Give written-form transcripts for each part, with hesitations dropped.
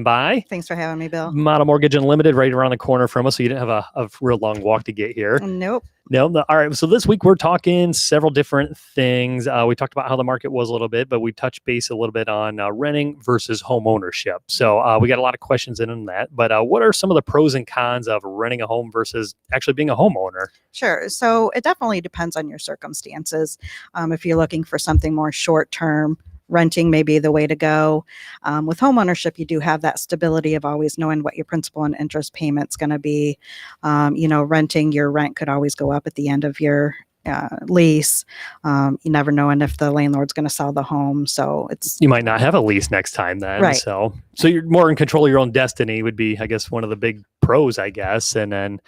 By Thanks for having me, Bill. Model Mortgage Unlimited, right around the corner from us, so you didn't have a real long walk to get here. Nope. No. All right. So this week we're talking several different things. We talked about how the market was a little bit, but we touched base a little bit on renting versus home ownership. So we got a lot of questions in on that. But what are some of the pros and cons of renting a home versus actually being a homeowner? Sure. So it definitely depends on your circumstances. If you're looking for something more short term, renting may be the way to go. With home ownership, you do have that stability of always knowing what your principal and interest payment's going to be. Renting, your rent could always go up at the end of your lease. You never knowing if the landlord's going to sell the home. So you might not have a lease next time then. Right. So you're more in control of your own destiny would be, I guess, one of the big pros, I guess. And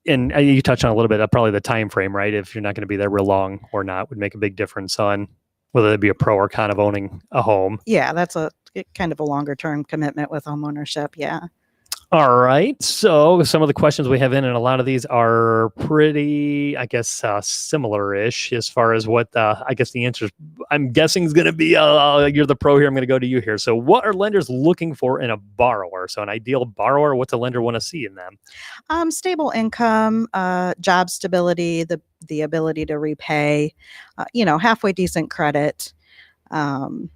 you touched on a little bit of probably the time frame, right? If you're not going to be there real long or not would make a big difference on whether it be a pro or con of owning a home. Yeah, that's a kind of a longer term commitment with home ownership. Yeah. All right. So some of the questions we have in, and a lot of these are pretty, I guess, similar-ish as far as what I guess the answer I'm guessing is going to be, you're the pro here. I'm going to go to you here. So what are lenders looking for in a borrower? So an ideal borrower, what's a lender want to see in them? Stable income, job stability, the ability to repay, halfway decent credit. And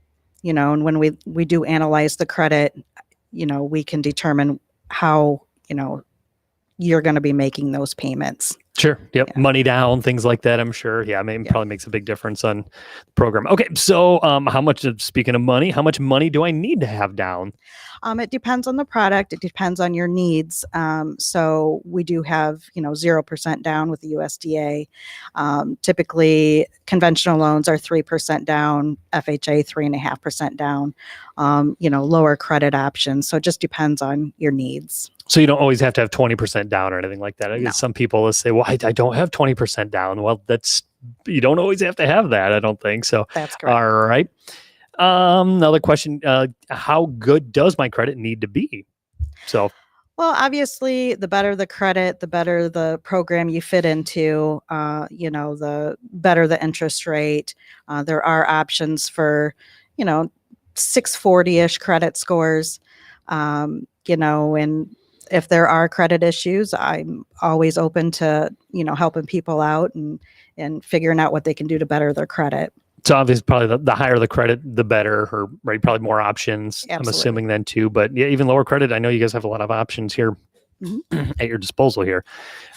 when we do analyze the credit, we can determine how, you're going to be making those payments. Sure. Yep. Yeah. Money down, things like that. I'm sure. Yeah. Probably makes a big difference on the program. Okay. So, speaking of money, how much money do I need to have down? It depends on the product. It depends on your needs. So we do have, 0% down with the USDA. Typically conventional loans are 3% down, FHA 3.5% down, lower credit options. So it just depends on your needs. So you don't always have to have 20% down or anything like that. No. Some people will say, well, I don't have 20% down. Well, you don't always have to have that. I don't think so. That's correct. All right. Another question, how good does my credit need to be? Well, obviously, the better the credit, the better the program you fit into, the better the interest rate. There are options for, 640-ish credit scores, and if there are credit issues, I'm always open to, helping people out and figuring out what they can do to better their credit. So obviously probably the higher the credit, the better, or right, probably more options. Absolutely. I'm assuming then too, but yeah, even lower credit. I know you guys have a lot of options here at your disposal here.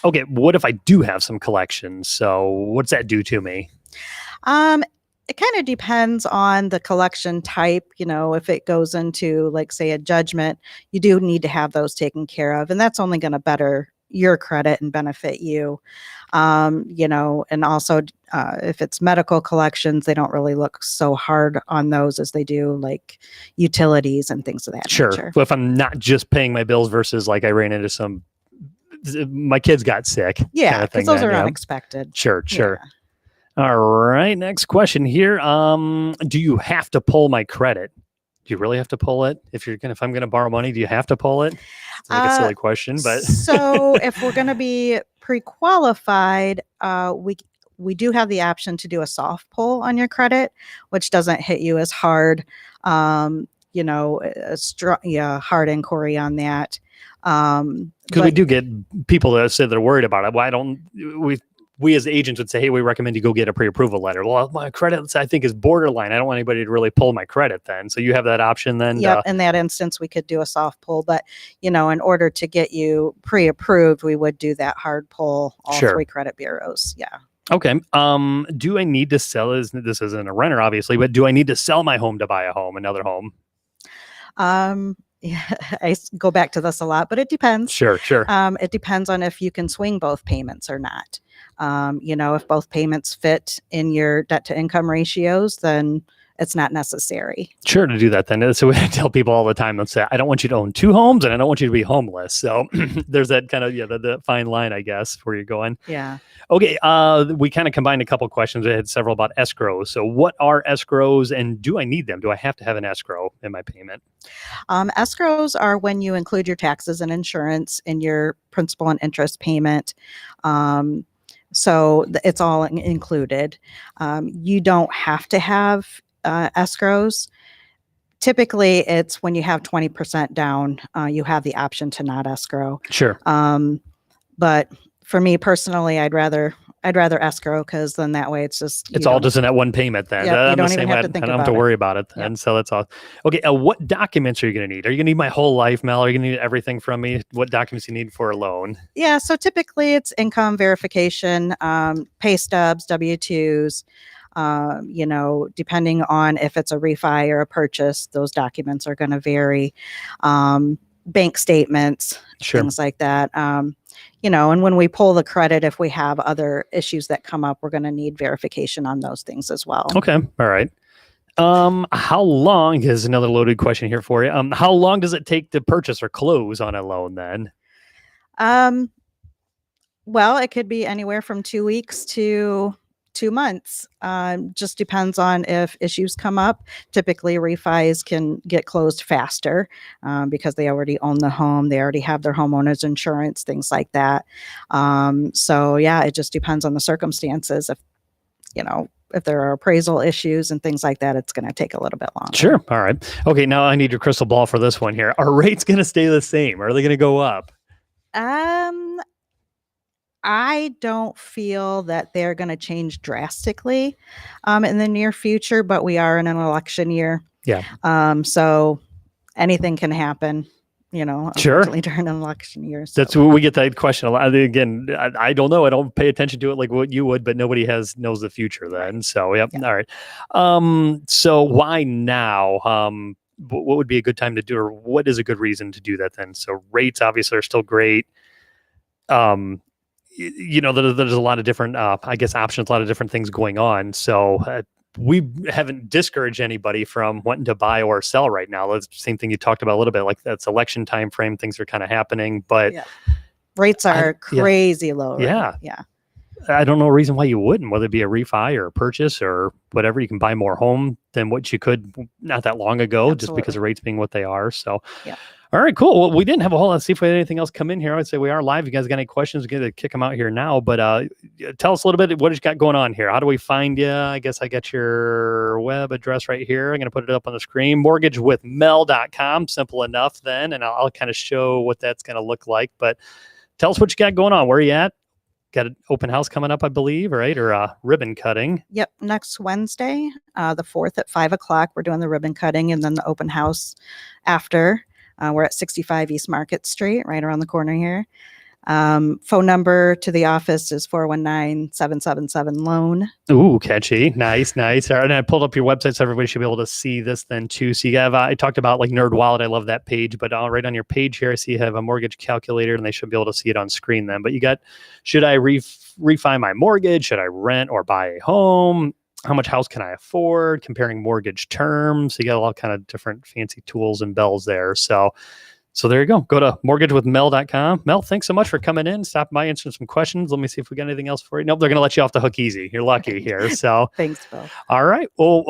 Okay. What if I do have some collections? So what's that do to me? It kind of depends on the collection type. If it goes into, like, say, a judgment, you do need to have those taken care of. And that's only going to better your credit and benefit you. And also if it's medical collections, they don't really look so hard on those as they do like utilities and things of that nature. Well, if I'm not just paying my bills versus like I ran into my kids got sick. Yeah, because those are unexpected. Sure. Yeah. All right. Next question here. Do you have to pull my credit? Do you really have to pull it? If I'm going to borrow money, do you have to pull it? It's like a silly question, but so if we're going to be pre-qualified, we do have the option to do a soft pull on your credit, which doesn't hit you as hard. A hard inquiry on that. Because we do get people that say they're worried about it. Well, we as agents would say, hey, we recommend you go get a pre-approval letter. Well, my credit, I think, is borderline. I don't want anybody to really pull my credit then. So you have that option then? Yeah, in that instance, we could do a soft pull. But, in order to get you pre-approved, we would do that hard pull, all three credit bureaus. Yeah. Okay. Do I need to sell, this isn't a renter, obviously, but do I need to sell my home to buy another home? Yeah, I go back to this a lot, but it depends. Sure. It depends on if you can swing both payments or not. If both payments fit in your debt to income ratios, then it's not necessary. Sure, to do that then. So I tell people all the time, let's say, I don't want you to own two homes and I don't want you to be homeless. So there's that kind of, the fine line, I guess, where you're going. Yeah. Okay. We kind of combined a couple of questions. I had several about escrows. So what are escrows and do I need them? Do I have to have an escrow in my payment? Escrows are when you include your taxes and insurance in your principal and interest payment. So it's all included. You don't have to have escrows. typically it's when you have 20% down, you have the option to not escrow. Sure. But for me personally, I'd rather escrow, because then that way it's just It's all just in that one payment then. Yep, you I'm the don't same even way. have I to think don't have about to it. worry about it then. Yep. So that's all. Okay. What documents are you going to need? Are you going to need my whole life, Mel? Are you going to need everything from me? What documents you need for a loan? Yeah, so typically it's income verification, pay stubs, W-2s. Depending on if it's a refi or a purchase, those documents are going to vary. Bank statements, Sure. things like that. And when we pull the credit, if we have other issues that come up, we're going to need verification on those things as well. Okay. All right. How long is another loaded question here for you? How long does it take to purchase or close on a loan then? Well, it could be anywhere from 2 weeks to 2 months. Just depends on if issues come up. Typically, refis can get closed faster because they already own the home. They already have their homeowner's insurance, things like that. So yeah, it just depends on the circumstances. If there are appraisal issues and things like that, it's going to take a little bit longer. Sure. All right. Okay. Now I need your crystal ball for this one here. Are rates going to stay the same? Or are they going to go up? I don't feel that they're going to change drastically in the near future, but we are in an election year. Yeah. So anything can happen, Sure. unfortunately, during an election year. So. That's what we get that question a lot. Again, I don't know. I don't pay attention to it like what you would, but nobody knows the future then. So, yep. Yeah. All right. So why now? What would be a good time to do, or what is a good reason to do that then? So rates obviously are still great. There's a lot of different, options, a lot of different things going on. So we haven't discouraged anybody from wanting to buy or sell right now. That's the same thing you talked about a little bit, like that's election time frame. Things are kind of happening, but rates are crazy low. Right now. Yeah. I don't know a reason why you wouldn't, whether it be a refi or a purchase or whatever. You can buy more home than what you could not that long ago. Absolutely. Just because of rates being what they are. So, yeah. All right, cool. Well, we didn't have a whole lot. Let's see if we had anything else come in here. I would say we are live. You guys got any questions? We're going to kick them out here now. But tell us a little bit what you got going on here. How do we find you? I guess I got your web address right here. I'm going to put it up on the screen. Mortgagewithmel.com. Simple enough then. And I'll kind of show what that's going to look like. But tell us what you got going on. Where are you at? Got an open house coming up, I believe, right? Or ribbon cutting. Yep. Next Wednesday, the 4th at 5:00. We're doing the ribbon cutting and then the open house after. We're at 65 East Market Street, right around the corner here. Phone number to the office is 419-777-LOAN. Ooh, catchy. Nice. All right, and I pulled up your website so everybody should be able to see this then too. So you have, I talked about like NerdWallet. I love that page, but right on your page here, I see you have a mortgage calculator and they should be able to see it on screen then. But you got, should I refi my mortgage? Should I rent or buy a home? How much house can I afford? Comparing mortgage terms. So you got a lot of kind of different fancy tools and bells there. So there you go. Go to mortgagewithmel.com. Mel, thanks so much for coming in. Stop by, answering some questions. Let me see if we got anything else for you. Nope, they're going to let you off the hook easy. You're lucky here. So Thanks, Bill. All right. Well,